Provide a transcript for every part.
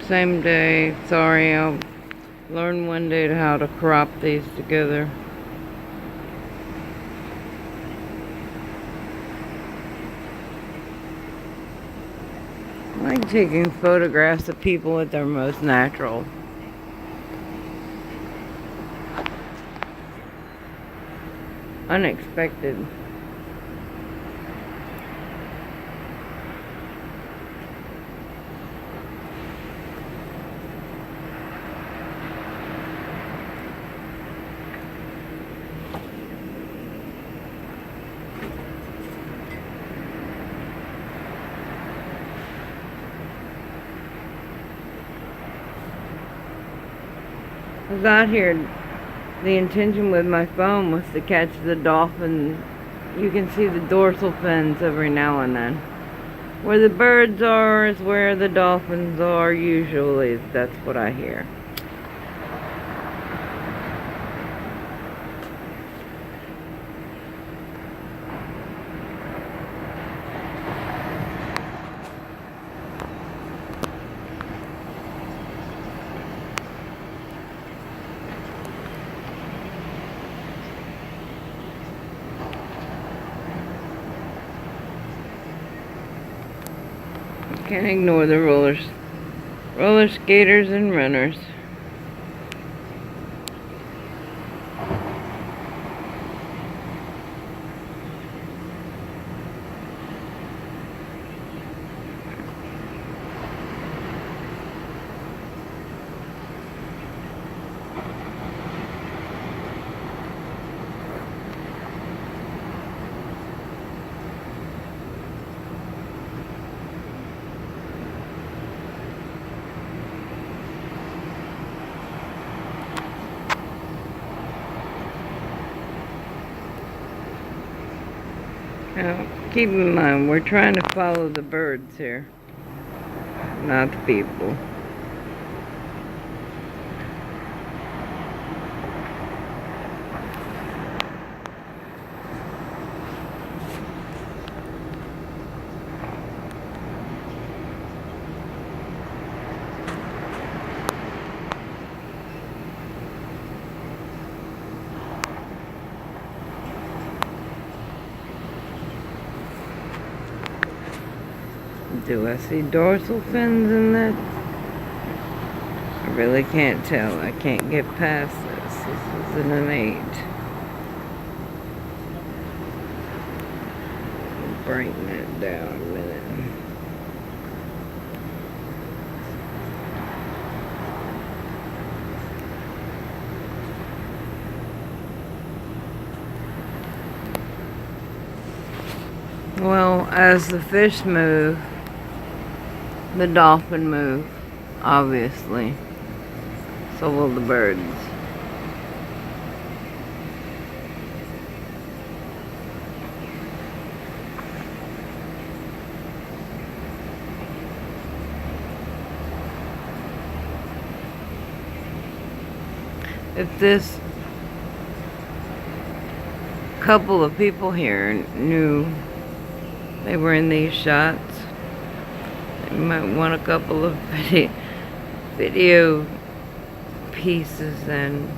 Same day. Sorry, I'll learn one day how to crop these together. I like taking photographs of people at their most natural. Unexpected. I got here, the intention with my phone was to catch the dolphin. You can see the dorsal fins every now and then. Where the birds are is where the dolphins are usually. That's what I hear. Can't ignore the roller skaters and runners. Now, keep in mind, we're trying to follow the birds here, not the people. Do I see dorsal fins in that? I really can't tell. I can't get past this. This is an 8. Brighten it down a minute. Well, as the fish move, the dolphin move, obviously. So will the birds. If this couple of people here knew they were in these shots, you might want a couple of video pieces and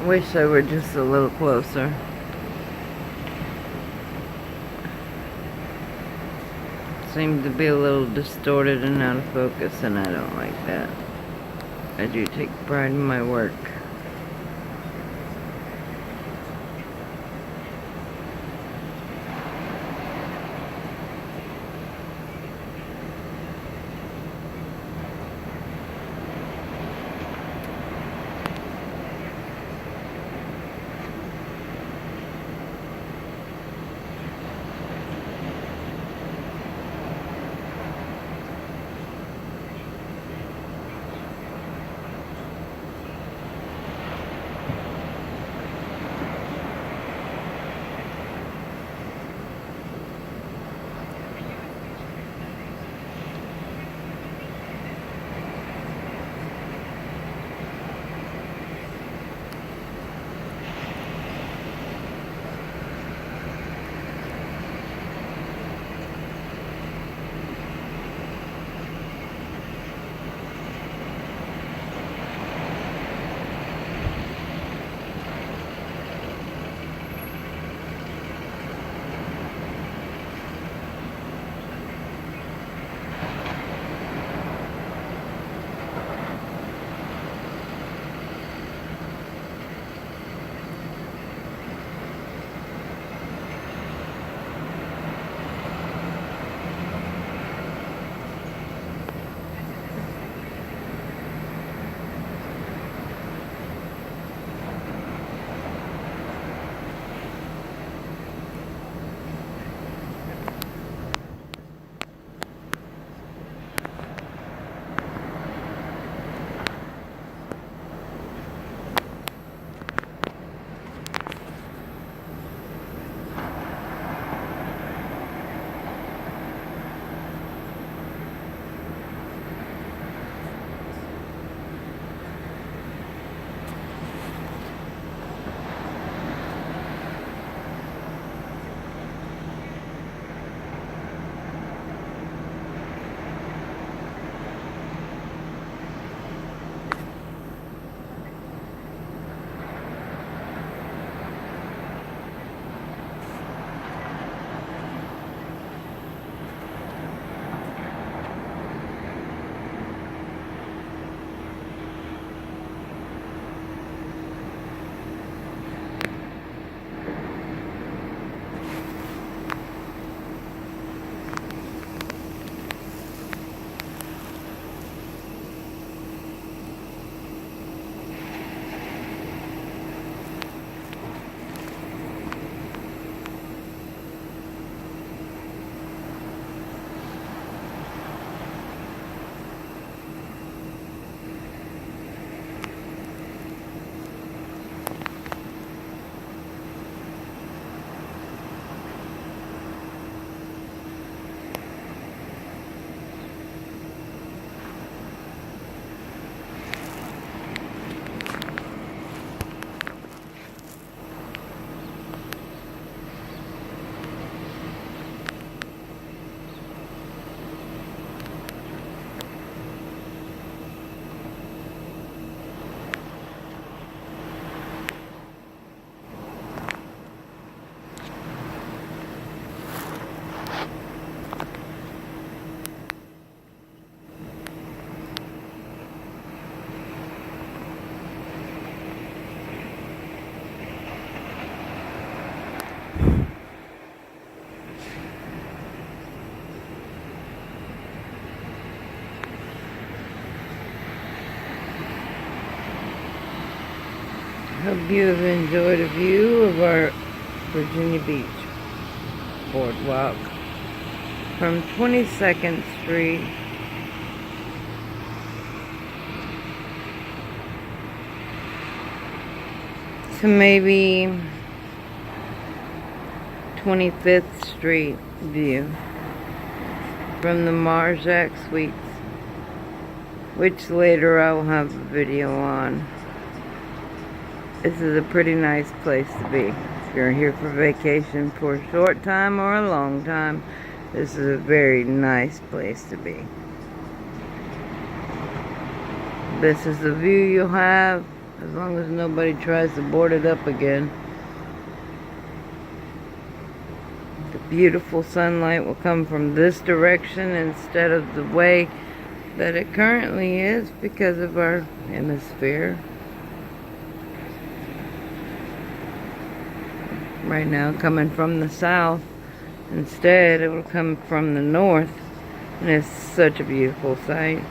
Wish they were just a little closer. Seems to be a little distorted and out of focus, and I don't like that. I do take pride in my work. Hope you have enjoyed a view of our Virginia Beach boardwalk from 22nd Street to maybe 25th Street view from the Marjac Suites, which later I will have a video on. This is a pretty nice place to be. If you're here for vacation for a short time or a long time, this is a very nice place to be. This is the view you'll have as long as nobody tries to board it up again. The beautiful sunlight will come from this direction instead of the way that it currently is because of our hemisphere. Right now, coming from the south. Instead, it will come from the north, and it's such a beautiful sight.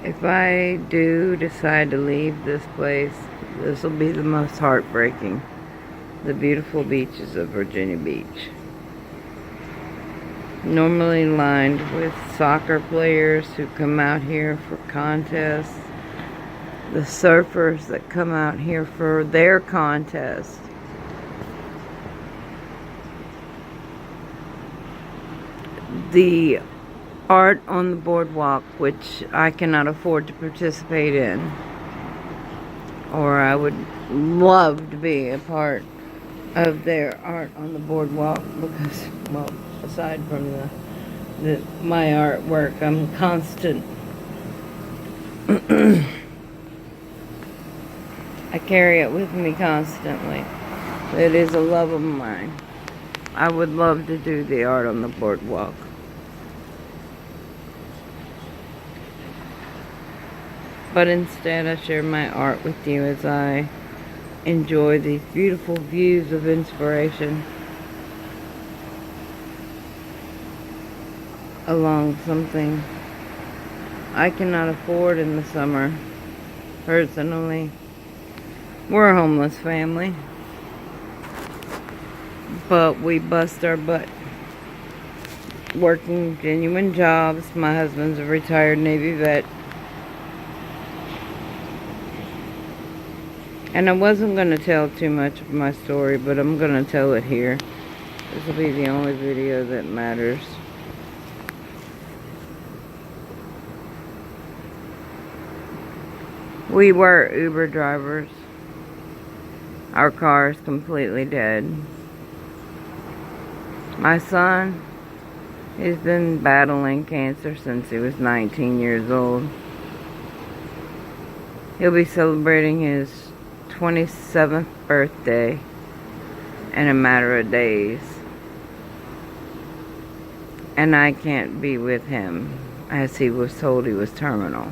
If I do decide to leave this place, this will be the most heartbreaking. The beautiful beaches of Virginia Beach. Normally lined with soccer players who come out here for contests. The surfers that come out here for their contest. The art on the boardwalk, which I cannot afford to participate in, or I would love to be a part of their art on the boardwalk, because, well, aside from my artwork, I'm constant. I carry it with me constantly. It is a love of mine. I would love to do the art on the boardwalk. But instead, I share my art with you as I enjoy these beautiful views of inspiration along something I cannot afford in the summer, personally. We're a homeless family, but we bust our butt working genuine jobs. My husband's a retired Navy vet. And I wasn't going to tell too much of my story, but I'm going to tell it here. This will be the only video that matters. We were Uber drivers. Our car is completely dead. My son, he's been battling cancer since he was 19 years old. He'll be celebrating his 27th birthday in a matter of days. And I can't be with him, as he was told he was terminal.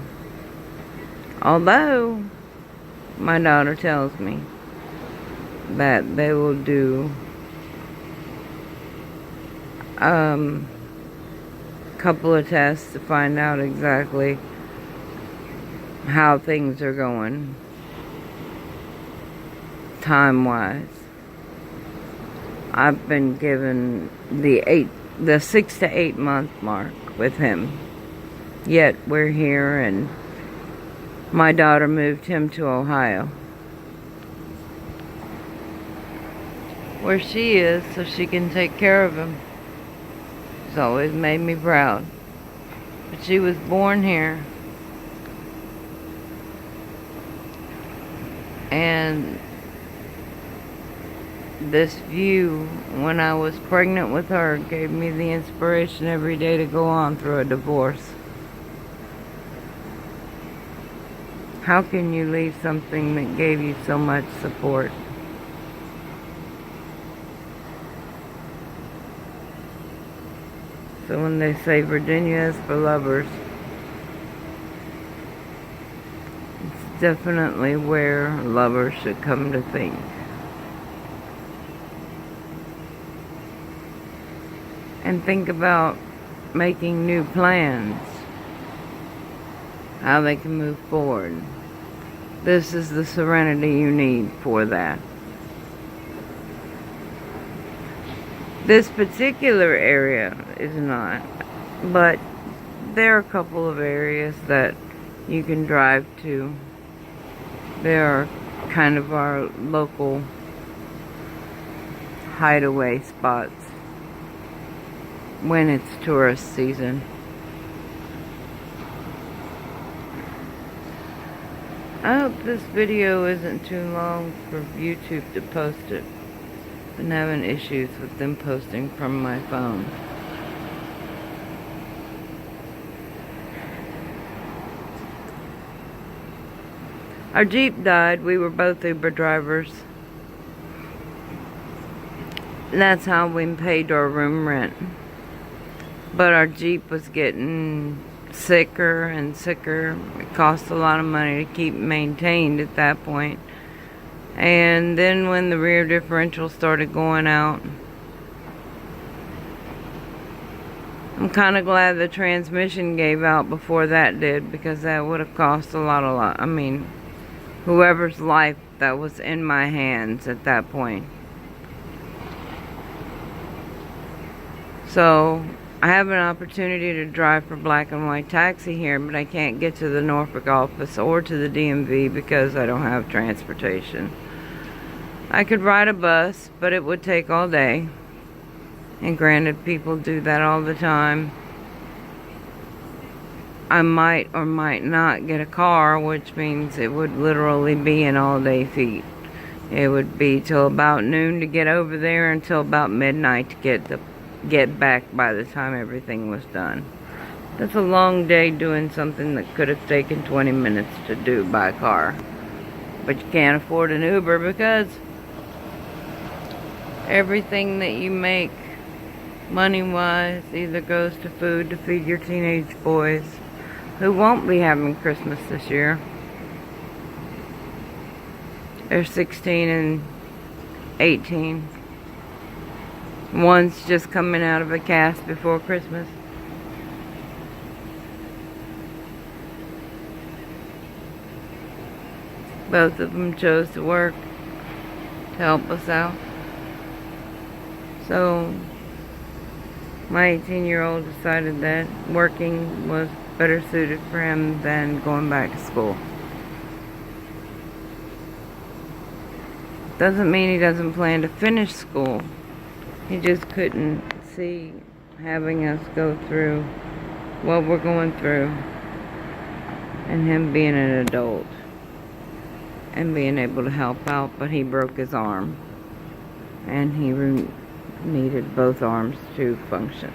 Although, my daughter tells me that they will do a couple of tests to find out exactly how things are going time-wise. I've been given the 6 to 8 month mark with him. Yet we're here, and my daughter moved him to Ohio, where she is, so she can take care of him. It's always made me proud. But she was born here. And this view, when I was pregnant with her, gave me the inspiration every day to go on through a divorce. How can you leave something that gave you so much support? So when they say Virginia is for lovers, it's definitely where lovers should come to think. And think about making new plans, how they can move forward. This is the serenity you need for that. This particular area is not, but there are a couple of areas that you can drive to. They are kind of our local hideaway spots when it's tourist season. I hope this video isn't too long for YouTube to post it. Been having issues with them posting from my phone. Our Jeep died. We were both Uber drivers. That's how we paid our room rent. But our Jeep was getting sicker and sicker. It cost a lot of money to keep maintained at that point. And then when the rear differential started going out, I'm kind of glad the transmission gave out before that did, because that would have cost a lot. I mean, whoever's life that was in my hands at that point. So, I have an opportunity to drive for Black and White Taxi here, but I can't get to the Norfolk office or to the DMV because I don't have transportation. I could ride a bus, but it would take all day. And granted, people do that all the time. I might or might not get a car, which means it would literally be an all-day feat. It would be till about noon to get over there, until about midnight to get back by the time everything was done. That's a long day doing something that could have taken 20 minutes to do by car. But you can't afford an Uber because everything that you make money-wise either goes to food to feed your teenage boys, who won't be having Christmas this year. They're 16 and 18. One's just coming out of a cast before Christmas. Both of them chose to work to help us out. So my 18-year-old decided that working was better suited for him than going back to school. Doesn't mean he doesn't plan to finish school. He just couldn't see having us go through what we're going through and him being an adult and being able to help out, but he broke his arm and he needed both arms to function.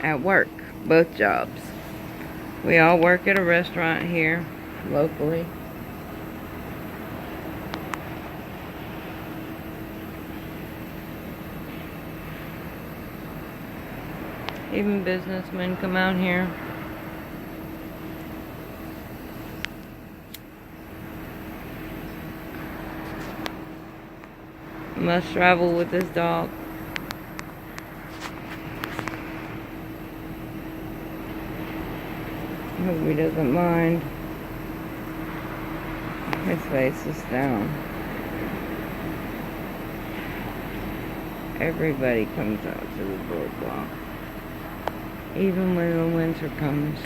At work, both jobs. We all work at a restaurant here, locally. Even businessmen come out here. Must travel with his dog. Hope he doesn't mind. His face is down. Everybody comes out to the boardwalk, even when the winter comes.